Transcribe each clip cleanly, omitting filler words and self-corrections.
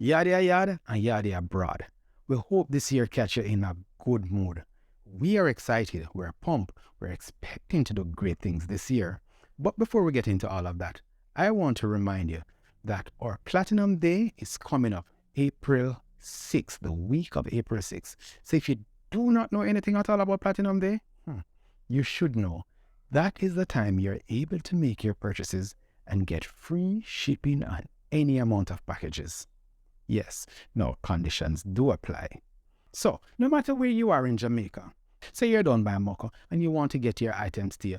Yada yada and yada abroad. We hope this year catch you in a good mood. We are excited, we're pumped, we're expecting to do great things this year. But before we get into all of that, I want to remind you that our Platinum Day is coming up April 6th, the week of April 6th. So if you do not know anything at all about Platinum Day, you should know. That is the time you're able to make your purchases and get free shipping on any amount of packages. Yes, no conditions do apply. So, no matter where you are in Jamaica, say you're done by Moko and you want to get your items to you,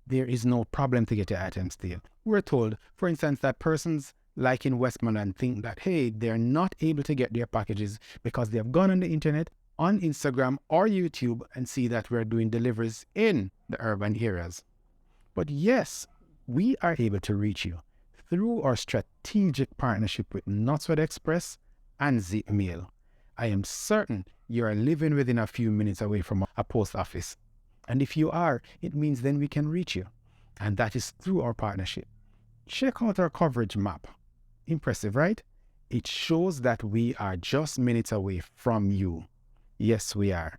there is no problem to get your items to you. We're told, for instance, that persons like in Westmoreland think that, hey, they're not able to get their packages because they have gone on the internet, on Instagram or YouTube and see that we're doing deliveries in the urban areas. But yes, we are able to reach you through our strategic partnership with Knotsford Express and Zip Mail. I am certain you are living within a few minutes away from a post office. And if you are, it means then we can reach you. And that is through our partnership. Check out our coverage map. Impressive, right? It shows that we are just minutes away from you. Yes, we are.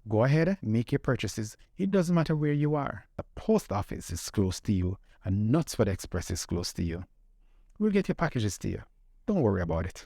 Go ahead, make your purchases. It doesn't matter where you are. The post office is close to you and Knotsford Express is close to you. We'll get your packages to you. Don't worry about it.